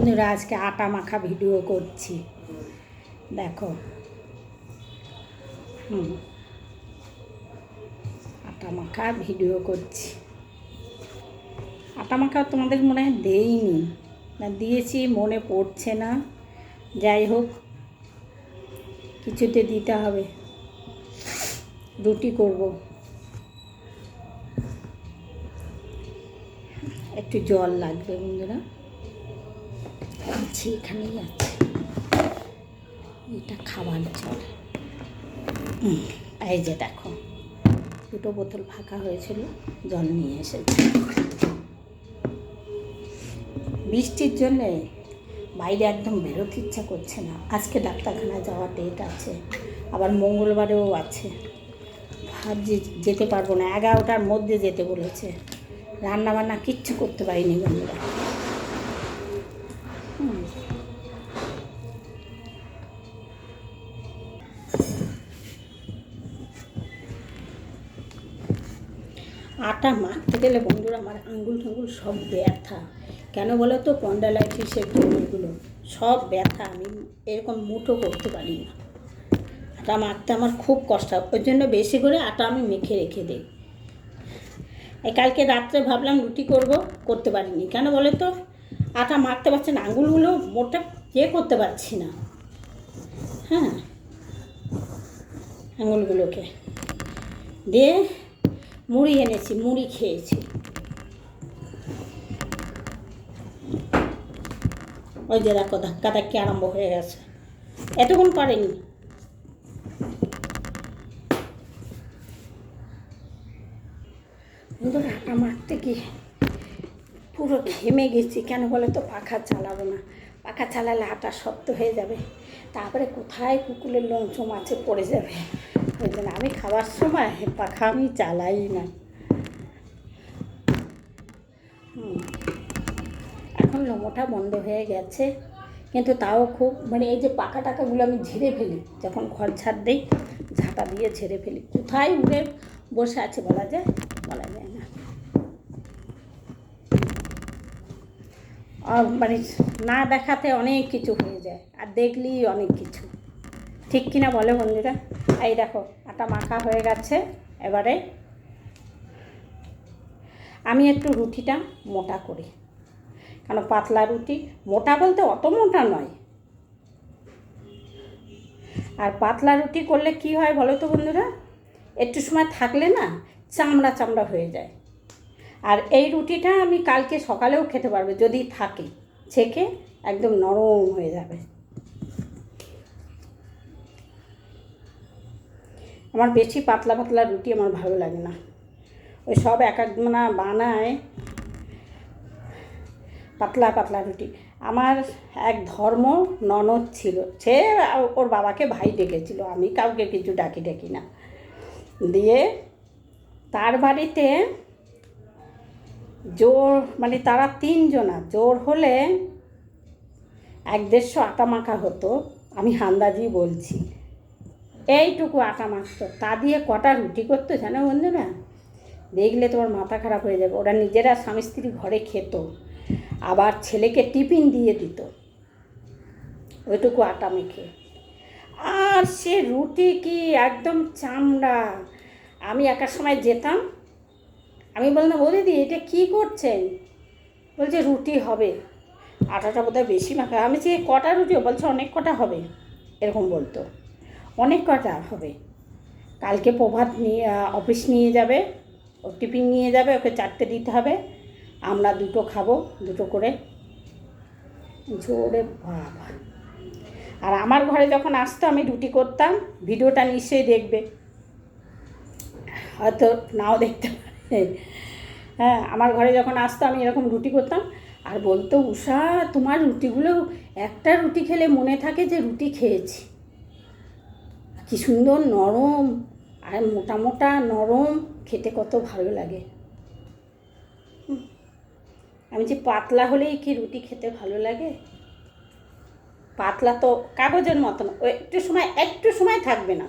বন্ধুরা আজকে আটা মাখা ভিডিও করছি। দেখো আটা মাখা ভিডিও করছি। আটা মাখা তোমাদের মনে হয় দেইনি, না দিয়েছি মনে পড়ছে না। যাই হোক, কিছুতে দিতে হবে। রুটি করব, একটু জল লাগবে বন্ধুরা। আছে, এখানেই আছে, এটা খাবার জল। এই যে দেখো, দুটো বোতল ফাঁকা হয়েছিল, জল নিয়ে এসেছি। বৃষ্টির জন্যে বাইরে একদম বেরোতে ইচ্ছা করছে না। আজকে ডাক্তারখানায় যাওয়ার ডেট আছে, আবার মঙ্গলবারেও আছে। ভাবছি যেতে পারবো না, 11টার মধ্যে যেতে বলেছে। রান্নাবান্না কিচ্ছু করতে পারিনি বন্ধুরা। আটা মাখতে গেলে বন্ধুরা আমার আঙ্গুল ঠাঙ্গুল সব ব্যথা। কেন বলো তো? স্পন্ডালাইটিসের জন্যগুলো সব ব্যথা। আমি এরকম মুঠো করতে পারি না। আটা মাখতে আমার খুব কষ্ট হয়, ওই জন্য বেশি করে আটা আমি মেখে রেখে দিই। এই কালকে রাত্রে ভাবলাম রুটি করতে পারিনি। কেন বলো তো? আটা মাখতে পারছি না, আঙ্গুলগুলো মোটা করতে পারছি না। হ্যাঁ, আঙুলগুলোকে দিয়ে মুড়ি এনেছি, মুড়ি খেয়েছি। ওই যে দেখো, ধাক্কা ধাক্কি আরম্ভ হয়ে গেছে। এতক্ষণ পারেনি। আটা মাখতে কি পুরো ঘেমে গেছি। কেন বলে তো? পাখা চালাবো না, পাখা চালালে আটা শক্ত হয়ে যাবে, তারপরে কোথায় কুকুরের লোমচুম আছে পড়ে যাবে। ওই জন্য আমি খাবার সময় পাখা আমি চালাই না। এখন লোমোটা বন্ধ হয়ে গেছে, কিন্তু তাও খুব এই যে পাখা টাকাগুলো আমি ঝেড়ে ফেলি যখন ঘর ঝাড় দিই, ঝাঁটা দিয়ে ঝেড়ে ফেলি। কোথায় উড়ে বসে আছে বলা যায় না। না দেখাতে অনেক কিছু হয়ে যায়, আর দেখলেই অনেক কিছু। ঠিক কিনা বলে বন্ধুরা? এই দেখো, আটা মাখা হয়ে গেছে। এবারে আমি একটু রুটিটা মোটা করি, কারণ পাতলা রুটি, মোটা বলতে অত মোটা নয়। আর পাতলা রুটি করলে কি হয় বলো তো বন্ধুরা? একটু সময় থাকলে না চামড়া চামড়া হয়ে যায়। আর এই রুটিটা আমি কালকে সকালেও খেতে পারবে যদি থাকে, ছেঁকে একদম নরম হয়ে যাবে। আমার বেশি পাতলা পাতলা রুটি আমার ভালো লাগে না। ওই সব এক একজনা বানায় পাতলা পাতলা রুটি। আমার এক ধর্ম ননদ ছিল, সে ওর বাবাকে ভাই ডেকেছিল, আমি কাউকে কিছু ডাকি না। দিয়ে তার বাড়িতে জোর তারা 3 জনা, জোর হলে 1-150 আটা মাখা হতো। আমি আন্দাজি বলছি, এইটুকু আটা মাখতো, তা দিয়ে কটা রুটি করতো জানো বন্ধুরা? দেখলে তোমার মাথা খারাপ হয়ে যাবে। ওরা নিজেরা স্বামী স্ত্রী ঘরে খেত, আবার ছেলেকে টিফিন দিয়ে দিত ওইটুকু আটা মেখে। আর সে রুটি কি একদম চামড়া। আমি একার সময় যেতাম, আমি বললাম, বৌদি এটা কী করছেন? বলছে রুটি হবে, আটাটা বোধহয় বেশি মাখা। আমি যে কটা রুটি? বলছে অনেক কটা হবে, এরকম বলতো। অনেক কটা হবে। কালকে প্রভাত নিয়ে অফিস নিয়ে যাবে, ও টিফিন নিয়ে যাবে, ওকে 4টে দিতে হবে, আমরা 2টো খাবো, 2টো করে। জোরে বাবা! আর আমার ঘরে যখন আসতো আমি রুটি করতাম, ভিডিওটা নিশ্চয়ই দেখবে, হয়তো নাও দেখতে পারে। হ্যাঁ, আমার ঘরে যখন আসতো আমি এরকম রুটি করতাম, আর বলতো, উষা তোমার রুটিগুলো একটা রুটি খেলে মনে থাকে যে রুটি খেয়েছি। কি সুন্দর নরম, আর মোটা মোটা নরম, খেতে কত ভালো লাগে। আমি যে পাতলা হলেই কি রুটি খেতে ভালো লাগে? পাতলা তো কাগজের মতন, ও একটু সময় থাকবে না,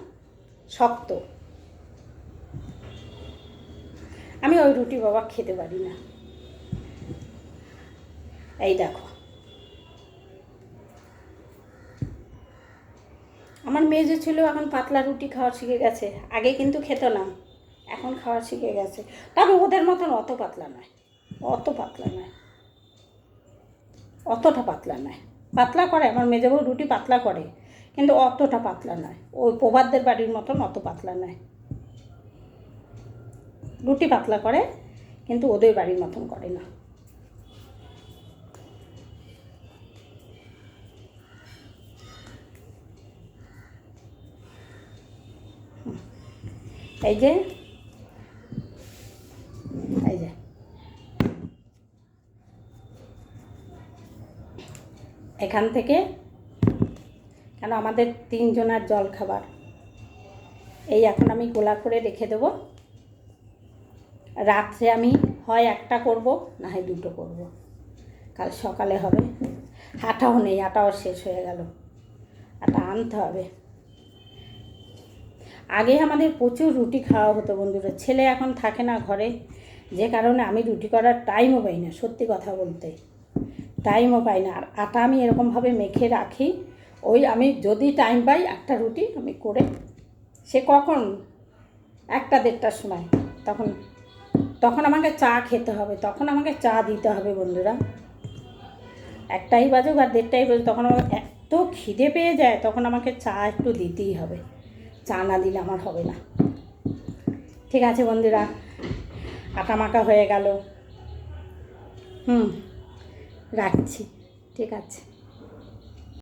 শক্ত। আমি ওই রুটি বাবা খেতে পারি না। এই দেখো, আমার মেয়ে যে ছিল এখন পাতলা রুটি খাওয়া শিখে গেছে, আগে কিন্তু খেত না, এখন খাওয়া শিখে গেছে। তবে ওদের মতন অত পাতলা নয়, অত পাতলা নয়, অতটা পাতলা নয়। পাতলা করে আমার মেয়ে বউ, রুটি পাতলা করে, কিন্তু অতটা পাতলা নয়। ওই প্রবাদদের বাড়ির মতন অত পাতলা নয়। রুটি পাতলা করে, কিন্তু ওদের বাড়ির মতন করে না। এই যে এই যে এখান থেকে, কেন আমাদের 3 জনের জল খাবার, এই এখন আমি গোলা করে রেখে দেবো। রাত্রে আমি হয় একটা করব, না হয় 2টো করব, কাল সকালে হবে। আটাও নেই, আটাও শেষ হয়ে গেল, আটা আনতে হবে। আগে আমাদের প্রচুর রুটি খাওয়া হতো বন্ধুরা, ছেলে এখন থাকে না ঘরে, যে কারণে আমি রুটি করার টাইমও পাই না, সত্যি কথা বলতে টাইমও পাই না। আর আটা আমি এরকমভাবে মেখে রাখি, ওই আমি যদি টাইম পাই একটা রুটি আমি করে, সে কখন 1টা-1.5টার সময়, তখন তখন আমাকে চা খেতে হবে, তখন আমাকে চা দিতে হবে বন্ধুরা। 1টাই বাজুক আর 1.5টাই বাজুক, তখন আমার এত খিদে পেয়ে যায়, তখন আমাকে চা একটু দিতেই হবে, চা না দিলে আমার হবে না। ঠিক আছে বন্ধুরা, আটা মাখা হয়ে গেল, রাখছি, ঠিক আছে।